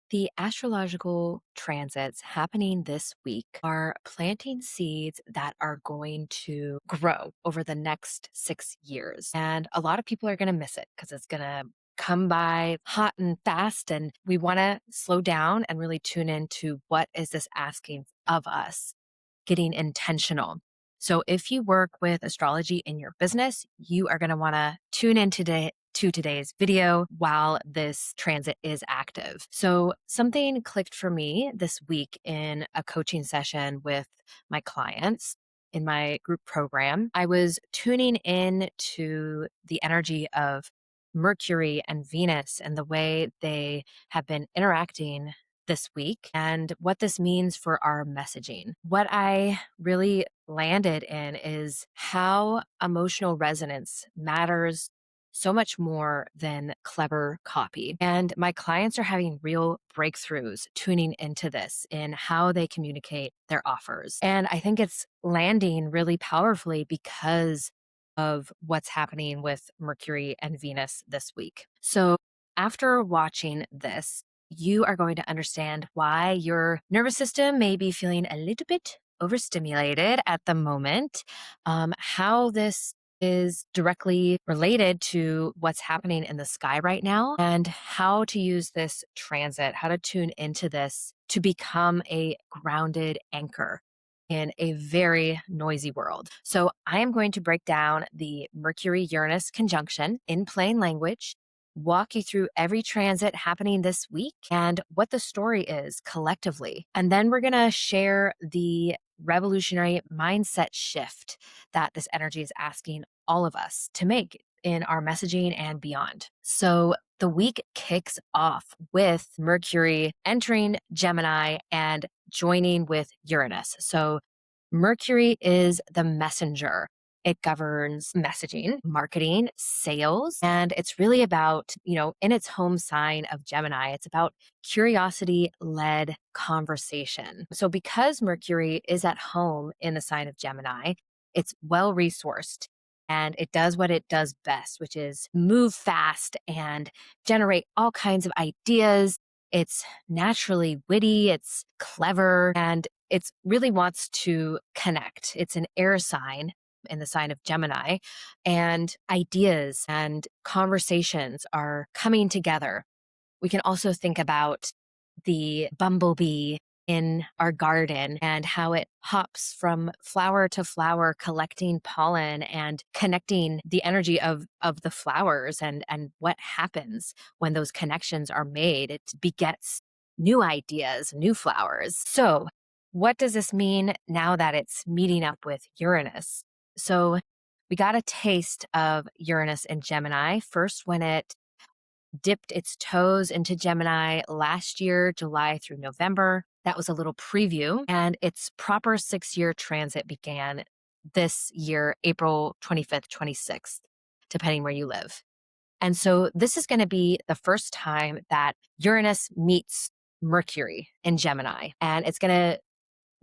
The astrological transits happening this week are planting seeds that are going to grow over the next 6 years. And a lot of people are going to miss it because it's going to come by hot and fast. And we want to slow down and really tune into what is this asking of us, getting intentional. So if you work with astrology in your business, you are going to want to tune in today to today's video while this transit is active. So something clicked for me this week in a coaching session with my clients in my group program. I was tuning in to the energy of Mercury and Venus and the way they have been interacting this week and what this means for our messaging. What I really landed in is how emotional resonance matters so much more than clever copy. And my clients are having real breakthroughs tuning into this in how they communicate their offers. And I think it's landing really powerfully because of what's happening with Mercury and Venus this week. So after watching this, you are going to understand why your nervous system may be feeling a little bit overstimulated at the moment, how this is directly related to what's happening in the sky right now, and how to use this transit, how to tune into this to become a grounded anchor in a very noisy world. So I am going to break down the Mercury Uranus conjunction in plain language, walk you through every transit happening this week and what the story is collectively. And then we're going to share the revolutionary mindset shift that this energy is asking all of us to make in our messaging and beyond. So the week kicks off with Mercury entering Gemini and joining with Uranus. So Mercury is the messenger. It governs messaging, marketing, sales, and it's really about, in its home sign of Gemini, it's about curiosity led conversation. So, because Mercury is at home in the sign of Gemini, it's well resourced and it does what it does best, which is move fast and generate all kinds of ideas. It's naturally witty, it's clever, and it really wants to connect. It's an air sign in the sign of Gemini, and ideas and conversations are coming together. We can also think about the bumblebee in our garden and how it hops from flower to flower, collecting pollen and connecting the energy of the flowers and what happens when those connections are made. It begets new ideas, new flowers. So what does this mean now that it's meeting up with Uranus? So we got a taste of Uranus in Gemini first when it dipped its toes into Gemini last year, July through November. That was a little preview. And its proper 6 year transit began this year, April 25th, 26th, depending where you live. And so this is going to be the first time that Uranus meets Mercury in Gemini. And it's going to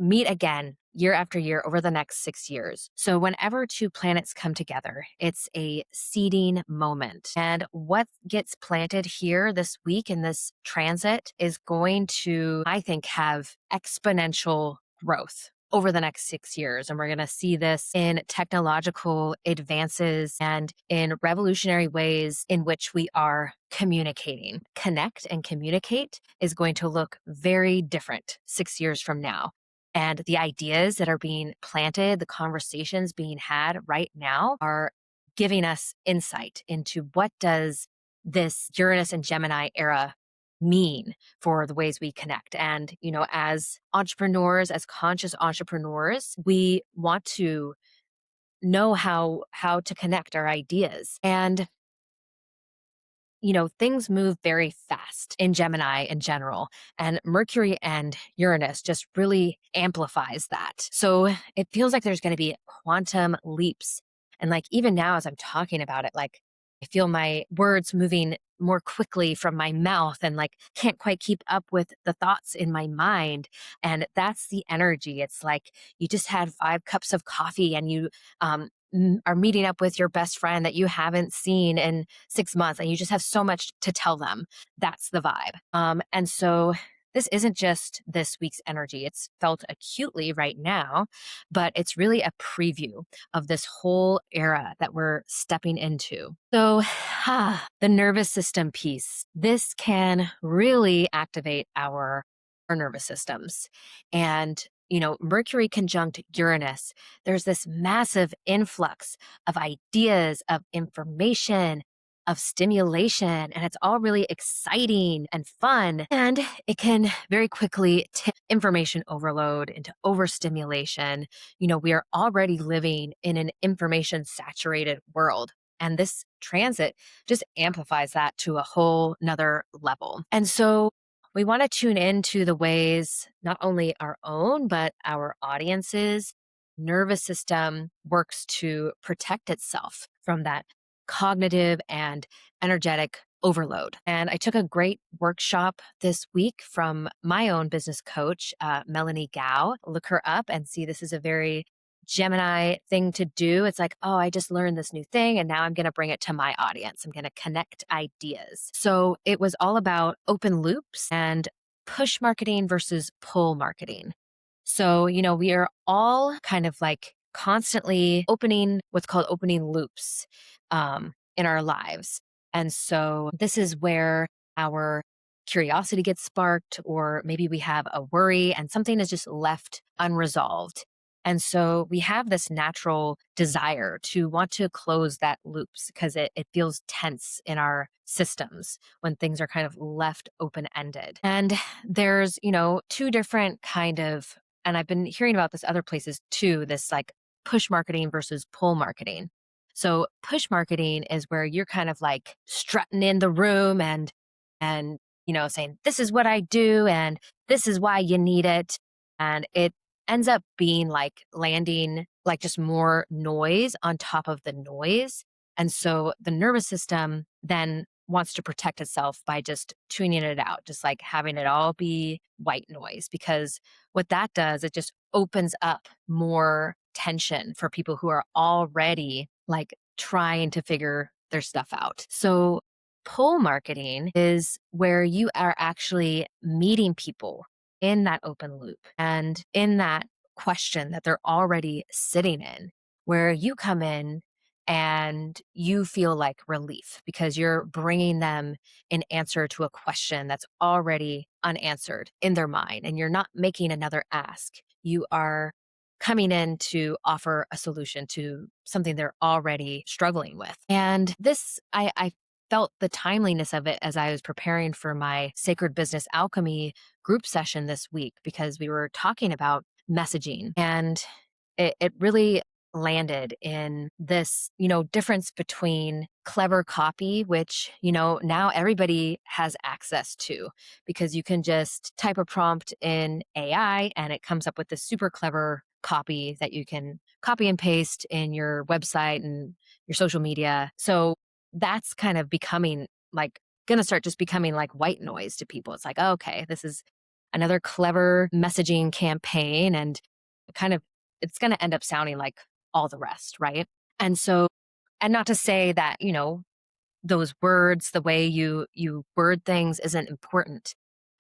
meet again year after year over the next 6 years. So whenever two planets come together, it's a seeding moment. And what gets planted here this week in this transit is going to, I think, have exponential growth over the next 6 years. And we're going to see this in technological advances and in revolutionary ways in which we are communicating. Connect and communicate is going to look very different 6 years from now. And the ideas that are being planted, the conversations being had right now are giving us insight into what does this Uranus and Gemini era mean for the ways we connect. And, as entrepreneurs, as conscious entrepreneurs, we want to know how to connect our ideas. And things move very fast in Gemini in general, and Mercury and Uranus just really amplifies that. So it feels like there's going to be quantum leaps. And like even now, as I'm talking about it, like I feel my words moving more quickly from my mouth and like can't quite keep up with the thoughts in my mind. And that's the energy. It's like you just had 5 cups of coffee and you are meeting up with your best friend that you haven't seen in 6 months and you just have so much to tell them. That's the vibe. And so this isn't just this week's energy. It's felt acutely right now, but it's really a preview of this whole era that we're stepping into. So, the nervous system piece. This can really activate our nervous systems. And Mercury conjunct Uranus, there's this massive influx of ideas, of information, of stimulation, and it's all really exciting and fun. And it can very quickly tip information overload into overstimulation. We are already living in an information saturated world. And this transit just amplifies that to a whole nother level. And so we want to tune into the ways not only our own, but our audience's nervous system works to protect itself from that cognitive and energetic overload. And I took a great workshop this week from my own business coach, Melanie Gao. Look her up and see this is a very Gemini thing to do. It's like, oh, I just learned this new thing and now I'm going to bring it to my audience. I'm going to connect ideas. So it was all about open loops and push marketing versus pull marketing. So, we are all kind of like constantly opening what's called opening loops in our lives. And so this is where our curiosity gets sparked, or maybe we have a worry and something is just left unresolved. And so we have this natural desire to want to close that loops because it feels tense in our systems when things are kind of left open ended. And there's, two different kind of, and I've been hearing about this other places too, this like push marketing versus pull marketing. So push marketing is where you're kind of like strutting in the room and saying, this is what I do and this is why you need it. And it ends up being like landing like just more noise on top of the noise. And so the nervous system then wants to protect itself by just tuning it out, just like having it all be white noise. Because what that does, it just opens up more tension for people who are already like trying to figure their stuff out. So pull marketing is where you are actually meeting people in that open loop and in that question that they're already sitting in, where you come in and you feel like relief because you're bringing them an answer to a question that's already unanswered in their mind. And you're not making another ask. You are coming in to offer a solution to something they're already struggling with. And this, I felt the timeliness of it as I was preparing for my Sacred Business Alchemy group session this week, because we were talking about messaging and it really landed in this, difference between clever copy, which, now everybody has access to because you can just type a prompt in AI and it comes up with this super clever copy that you can copy and paste in your website and your social media. So that's kind of becoming like going to start just becoming like white noise to people. It's like, oh, okay, this is another clever messaging campaign and kind of it's going to end up sounding like all the rest, right? And so, and not to say that, those words, the way you word things isn't important.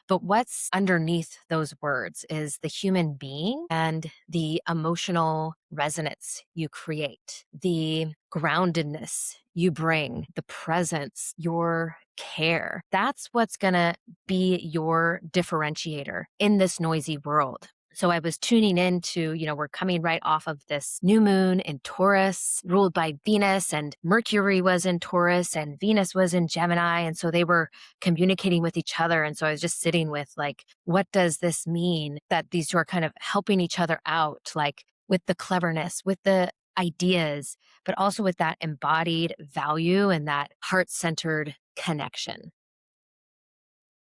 But what's underneath those words is the human being and the emotional resonance you create, the groundedness you bring, the presence, your care. That's what's going to be your differentiator in this noisy world. So I was tuning into, we're coming right off of this new moon in Taurus, ruled by Venus, and Mercury was in Taurus and Venus was in Gemini. And so they were communicating with each other. And so I was just sitting with like, what does this mean that these two are kind of helping each other out, like with the cleverness, with the ideas, but also with that embodied value and that heart-centered connection.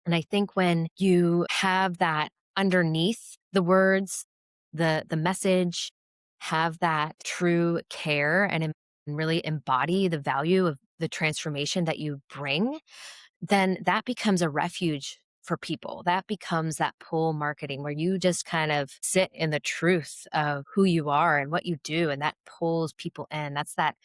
And I think when you have that underneath the words, the message, have that true care and really embody the value of the transformation that you bring, then that becomes a refuge for people. That becomes that pull marketing where you just kind of sit in the truth of who you are and what you do, and that pulls people in. That's that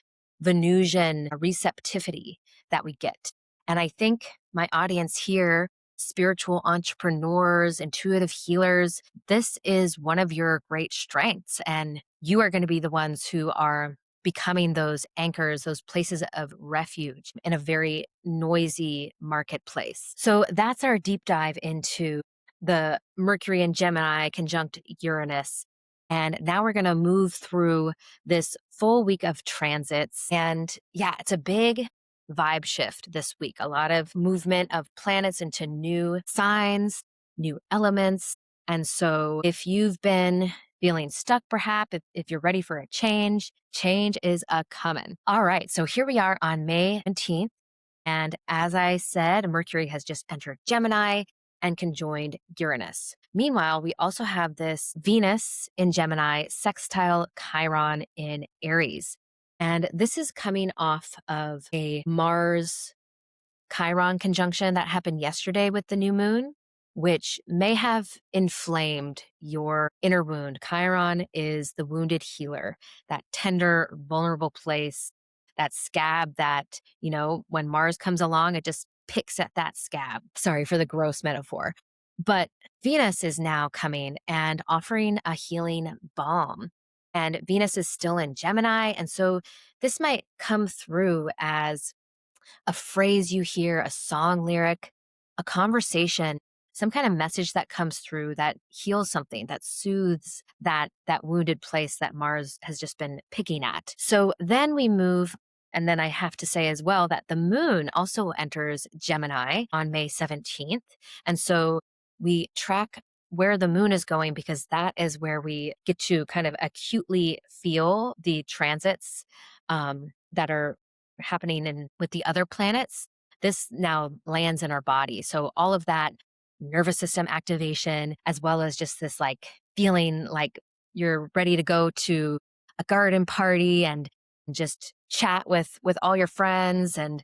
Venusian receptivity that we get. And I think my audience here, spiritual entrepreneurs, intuitive healers, this is one of your great strengths. And you are going to be the ones who are becoming those anchors, those places of refuge in a very noisy marketplace. So that's our deep dive into the Mercury and Gemini conjunct Uranus. And now we're going to move through this full week of transits. And yeah, it's a big vibe shift this week. A lot of movement of planets into new signs, new elements. And so if you've been feeling stuck, perhaps, if you're ready for a change, change is a coming. All right. So here we are on May 17th. And as I said, Mercury has just entered Gemini and conjoined Uranus. Meanwhile, we also have this Venus in Gemini sextile Chiron in Aries. And this is coming off of a Mars Chiron conjunction that happened yesterday with the new moon, which may have inflamed your inner wound. Chiron is the wounded healer, that tender, vulnerable place, that scab that, when Mars comes along, it just picks at that scab. Sorry for the gross metaphor. But Venus is now coming and offering a healing balm. And Venus is still in Gemini. And so this might come through as a phrase you hear, a song lyric, a conversation, some kind of message that comes through that heals something, that soothes that wounded place that Mars has just been picking at. So then we move, and then I have to say as well that the moon also enters Gemini on May 17th. And so we track where the moon is going because that is where we get to kind of acutely feel the transits that are happening with the other planets. This now lands in our body. So all of that nervous system activation, as well as just this like feeling like you're ready to go to a garden party and just chat with all your friends. And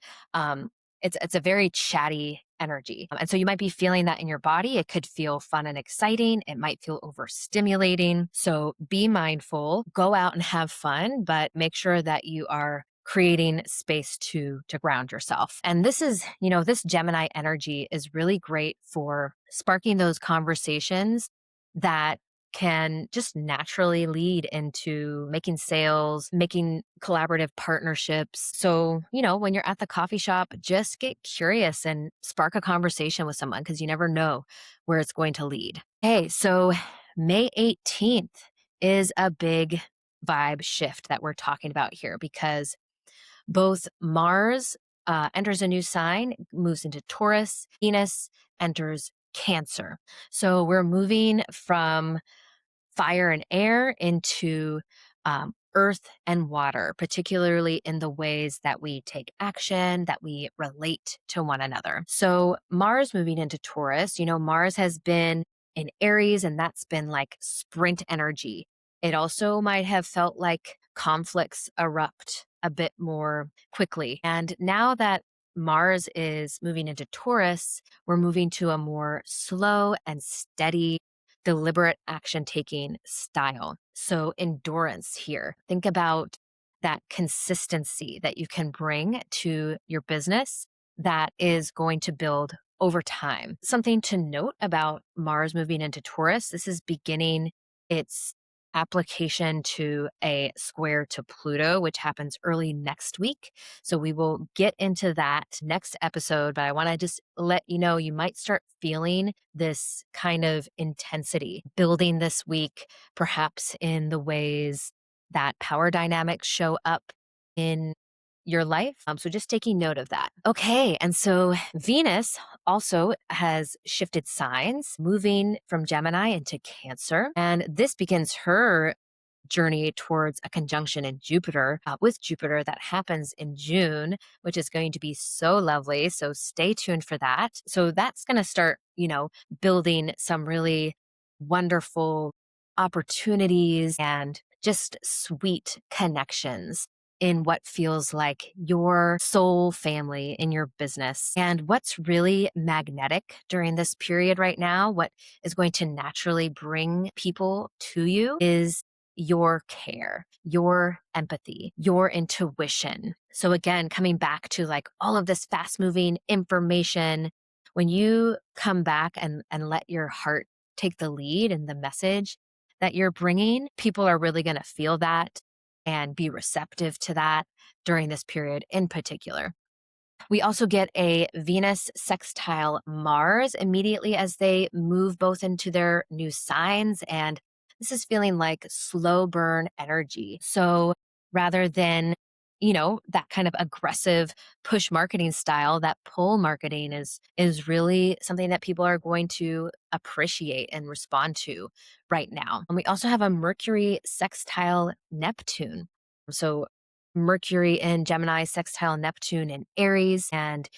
it's a very chatty energy. And so you might be feeling that in your body. It could feel fun and exciting. It might feel overstimulating. So be mindful, go out and have fun, but make sure that you are creating space to ground yourself. And this is, this Gemini energy is really great for sparking those conversations that can just naturally lead into making sales, making collaborative partnerships. So, when you're at the coffee shop, just get curious and spark a conversation with someone because you never know where it's going to lead. Hey, so May 18th is a big vibe shift that we're talking about here because both Mars enters a new sign, moves into Taurus, Venus enters Cancer. So we're moving from fire and air into earth and water, particularly in the ways that we take action, that we relate to one another. So Mars moving into Taurus, Mars has been in Aries, and that's been like sprint energy. It also might have felt like conflicts erupt a bit more quickly. And now that Mars is moving into Taurus, we're moving to a more slow and steady, deliberate action taking style. So, endurance here. Think about that consistency that you can bring to your business that is going to build over time. Something to note about Mars moving into Taurus, this is beginning its application to a square to Pluto, which happens early next week. So we will get into that next episode, but I want to just let you know you might start feeling this kind of intensity building this week, perhaps in the ways that power dynamics show up in your life. So just taking note of that. Okay. And so Venus also has shifted signs, moving from Gemini into Cancer. And this begins her journey towards a conjunction in Jupiter with Jupiter that happens in June, which is going to be so lovely. So stay tuned for that. So that's going to start, building some really wonderful opportunities and just sweet connections in what feels like your soul family in your business. And what's really magnetic during this period right now, what is going to naturally bring people to you is your care, your empathy, your intuition. So again, coming back to like all of this fast moving information, when you come back and let your heart take the lead in the message that you're bringing, people are really going to feel that and be receptive to that during this period in particular. We also get a Venus sextile Mars immediately as they move both into their new signs. And this is feeling like slow burn energy. So rather than, that kind of aggressive push marketing style, that pull marketing is really something that people are going to appreciate and respond to right now. And we also have a Mercury sextile Neptune. So Mercury in Gemini, sextile Neptune in Aries, and,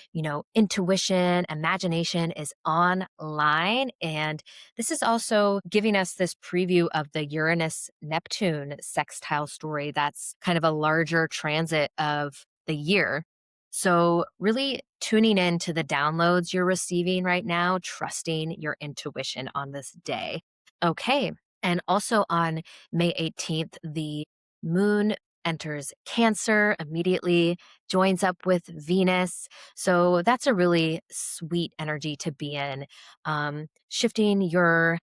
intuition, imagination is online. And this is also giving us this preview of the Uranus Neptune sextile story. That's kind of a larger transit of the year. So, really tuning in to the downloads you're receiving right now, trusting your intuition on this day. Okay. And also on May 18th, the moon enters Cancer immediately, joins up with Venus. So that's a really sweet energy to be in. Shifting your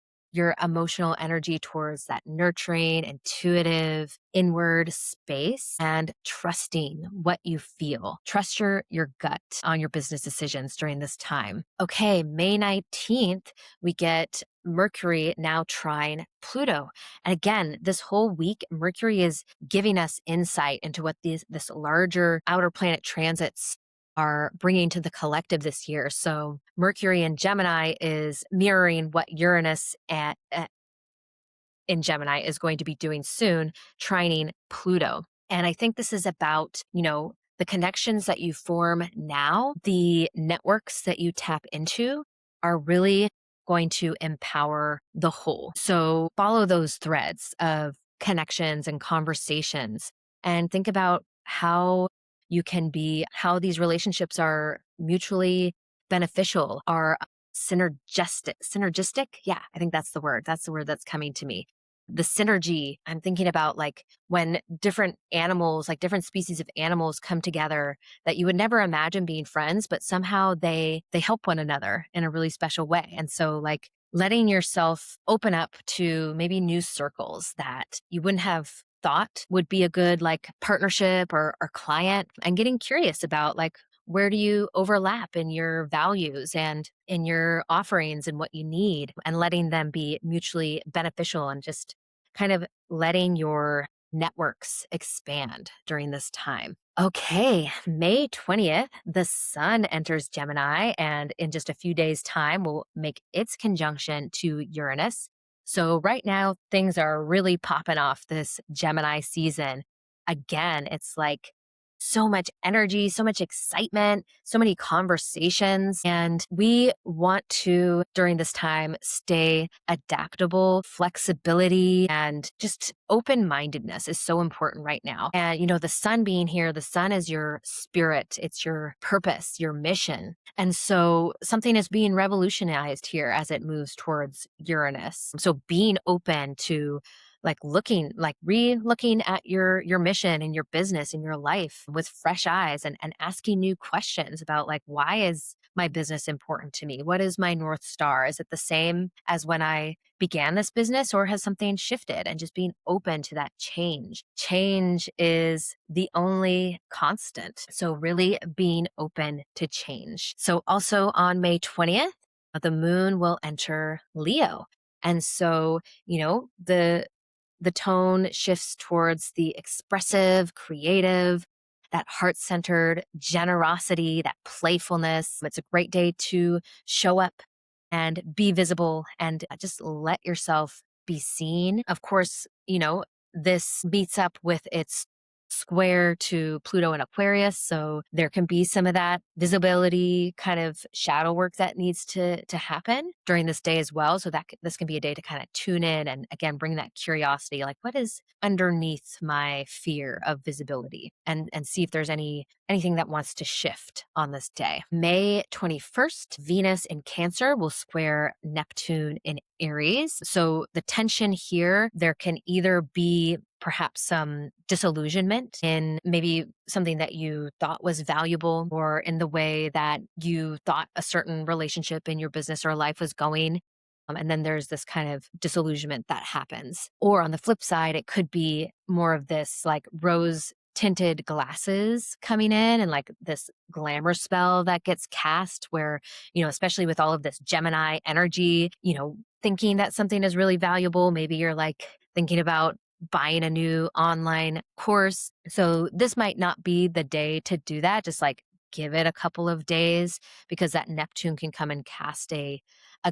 emotional energy towards that nurturing, intuitive, inward space and trusting what you feel. Trust your gut on your business decisions during this time. Okay, May 19th, we get Mercury now trine Pluto. And again, this whole week, Mercury is giving us insight into what this larger outer planet transits are bringing to the collective this year. So Mercury in Gemini is mirroring what Uranus in Gemini is going to be doing soon, trining Pluto. And I think this is about, the connections that you form now, the networks that you tap into are really going to empower the whole. So follow those threads of connections and conversations and think about how these relationships are mutually beneficial, are synergistic. Yeah, I think that's the word. That's the word that's coming to me. The synergy, I'm thinking about like when different animals, like different species of animals come together that you would never imagine being friends, but somehow they help one another in a really special way. And so like letting yourself open up to maybe new circles that you wouldn't have thought would be a good like partnership or client, and getting curious about like where do you overlap in your values and in your offerings and what you need, and letting them be mutually beneficial and just kind of letting your networks expand during this time. Okay, May 20th, the sun enters Gemini and in just a few days' time will make its conjunction to Uranus. So right now, things are really popping off this Gemini season. Again, it's like so much energy, so much excitement, so many conversations. And we want to, during this time, stay adaptable. Flexibility and just open mindedness is so important right now. And, the sun being here, the sun is your spirit, it's your purpose, your mission. And so something is being revolutionized here as it moves towards Uranus. So being open to like re-looking at your mission and your business and your life with fresh eyes, and asking new questions about like, why is my business important to me? What is my North Star? Is it the same as when I began this business, or has something shifted? And just being open to that change. Change is the only constant. So really being open to change. So also on May 20th, the moon will enter Leo. And so, the tone shifts towards the expressive, creative, that heart centered generosity, that playfulness. It's a great day to show up and be visible and just let yourself be seen. Of course, this meets up with its square to Pluto and Aquarius. So there can be some of that visibility kind of shadow work that needs to happen during this day as well. So this can be a day to kind of tune in and again bring that curiosity, like what is underneath my fear of visibility, and see if there's anything that wants to shift on this day. May 21st, Venus in Cancer will square Neptune in Aries. So the tension here, there can either be perhaps some disillusionment in maybe something that you thought was valuable, or in the way that you thought a certain relationship in your business or life was going. And then there's this kind of disillusionment that happens. Or on the flip side, it could be more of this like rose tinted glasses coming in, and like this glamour spell that gets cast where, especially with all of this Gemini energy, thinking that something is really valuable. Maybe you're like thinking about buying a new online course. So this might not be the day to do that. Just like give it a couple of days, because that Neptune can come and cast a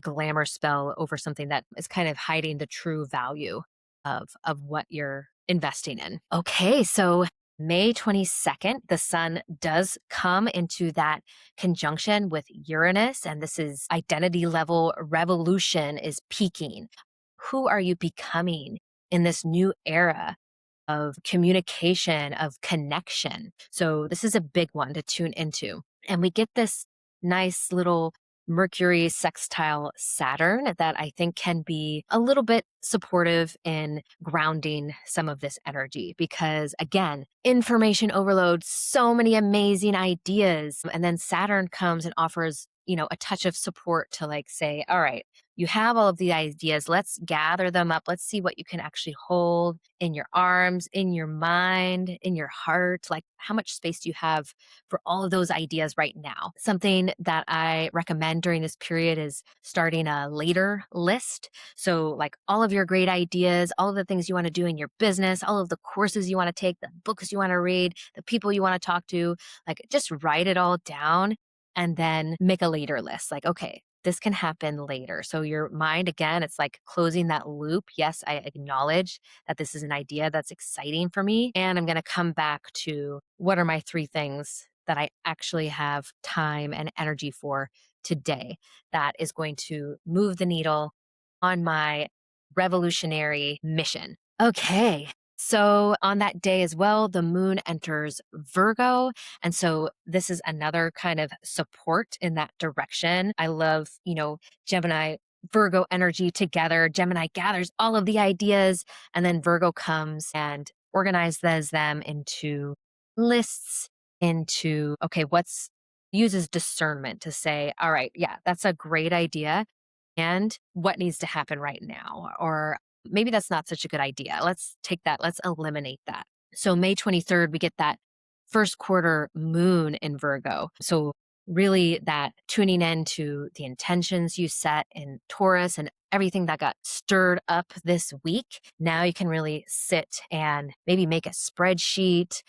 glamour spell over something that is kind of hiding the true value of what you're investing in. Okay, so May 22nd, the sun does come into that conjunction with Uranus, and this is identity level revolution is peaking. Who are you becoming in this new era of communication, of connection? So this is a big one to tune into. And we get this nice little Mercury sextile Saturn that I think can be a little bit supportive in grounding some of this energy, because again, information overload, so many amazing ideas. And then Saturn comes and offers, a touch of support to like say, all right, you have all of the ideas. Let's gather them up. Let's see what you can actually hold in your arms, in your mind, in your heart. Like, how much space do you have for all of those ideas right now? Something that I recommend during this period is starting a later list. So, like all of your great ideas, all of the things you want to do in your business, all of the courses you want to take, the books you want to read, the people you want to talk to, like just write it all down and then make a later list. Like, okay, this can happen later. So your mind, again, it's like closing that loop. Yes, I acknowledge that this is an idea that's exciting for me. And I'm going to come back to what are my 3 things that I actually have time and energy for today that is going to move the needle on my revolutionary mission. Okay. So on that day as well, the moon enters Virgo. And so this is another kind of support in that direction. I love, Gemini, Virgo energy together. Gemini gathers all of the ideas, and then Virgo comes and organizes them into lists, into, okay, uses discernment to say, all right, yeah, that's a great idea. And what needs to happen right now? Or maybe that's not such a good idea. Let's take that. Let's eliminate that. So May 23rd, we get that first quarter moon in Virgo. So really that tuning into the intentions you set in Taurus and everything that got stirred up this week. Now you can really sit and maybe make a spreadsheet,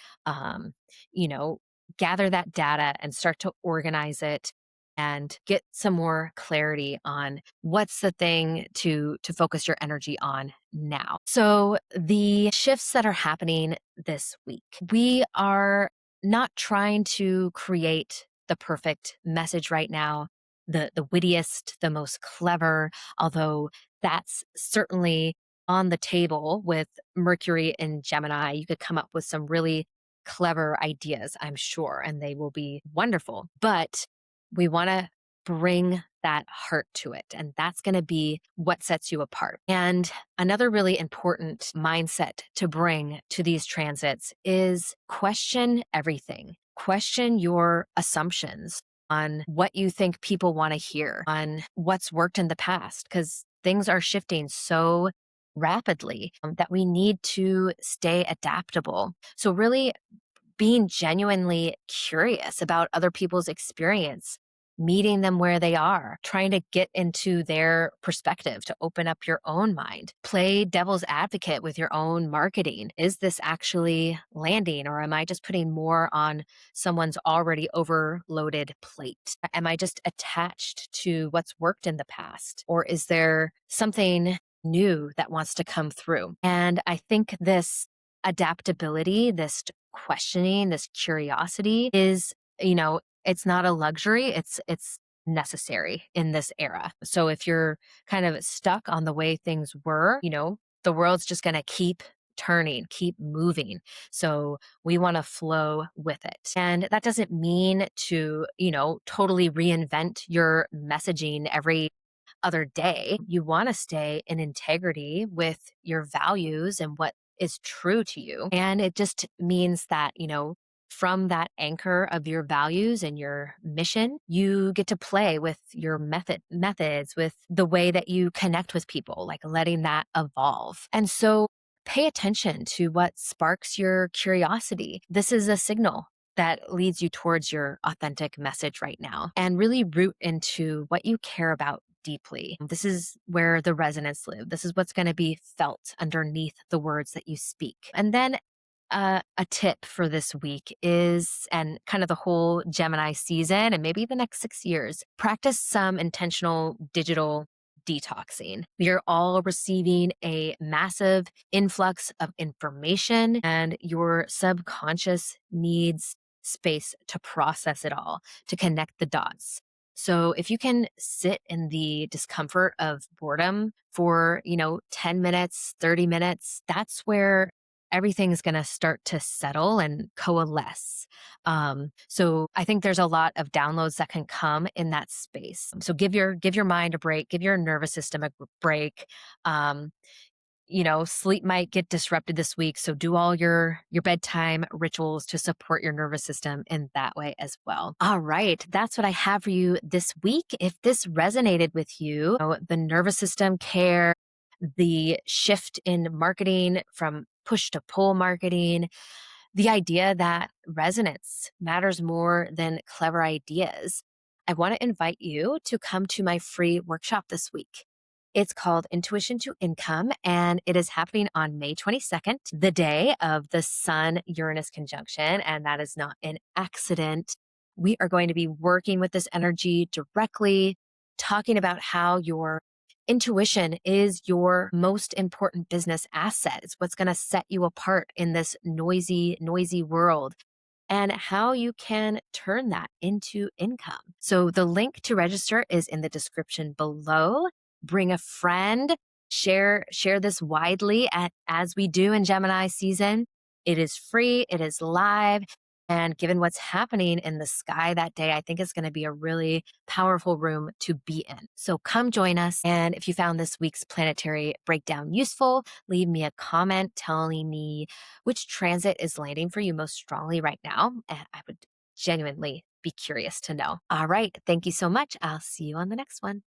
you know, gather that data and start to organize it and get some more clarity on what's the thing to focus your energy on now. So the shifts that are happening this week, we are not trying to create the perfect message right now, the wittiest, the most clever, although that's certainly on the table with Mercury and Gemini. You could come up with some really clever ideas, I'm sure, and they will be wonderful. But we want to bring that heart to it. And that's going to be what sets you apart. And another really important mindset to bring to these transits is question everything. Question your assumptions on what you think people want to hear, on what's worked in the past, because things are shifting so rapidly that we need to stay adaptable. So really being genuinely curious about other people's experience, meeting them where they are, trying to get into their perspective to open up your own mind. Play devil's advocate with your own marketing. Is this actually landing, or am I just putting more on someone's already overloaded plate? Am I just attached to what's worked in the past, or is there something new that wants to come through? And I think this adaptability, this questioning, this curiosity is, it's not a luxury, it's necessary in this era. So if you're kind of stuck on the way things were, the world's just going to keep turning, keep moving. So we want to flow with it. And that doesn't mean to, totally reinvent your messaging every other day. You want to stay in integrity with your values and what is true to you. And it just means that, from that anchor of your values and your mission, you get to play with your methods, with the way that you connect with people, like letting that evolve. And so pay attention to what sparks your curiosity. This is a signal that leads you towards your authentic message right now, and really root into what you care about deeply. This is where the resonance live. This is what's going to be felt underneath the words that you speak. And then a tip for this week is, and kind of the whole Gemini season and maybe the next 6 years, practice some intentional digital detoxing. You're all receiving a massive influx of information, and your subconscious needs space to process it all, to connect the dots. So if you can sit in the discomfort of boredom for, 10 minutes, 30 minutes, that's where everything's going to start to settle and coalesce. So I think there's a lot of downloads that can come in that space. So give your mind a break, give your nervous system a break. Um, sleep might get disrupted this week, so do all your bedtime rituals to support your nervous system in that way as well. All right, that's what I have for you this week. If this resonated with you, the nervous system care, the shift in marketing from push to pull marketing, the idea that resonance matters more than clever ideas, I want to invite you to come to my free workshop this week. It's called Intuition to Income, and it is happening on May 22nd, the day of the Sun Uranus conjunction. And that is not an accident. We are going to be working with this energy directly, talking about how your intuition is your most important business asset. It's what's going to set you apart in this noisy world, and how you can turn that into income. So the link to register is in the description below. Bring a friend, share this widely as we do in Gemini season. It is free, it is live. And given what's happening in the sky that day, I think it's going to be a really powerful room to be in. So come join us. And if you found this week's planetary breakdown useful, leave me a comment telling me which transit is landing for you most strongly right now. And I would genuinely be curious to know. All right. Thank you so much. I'll see you on the next one.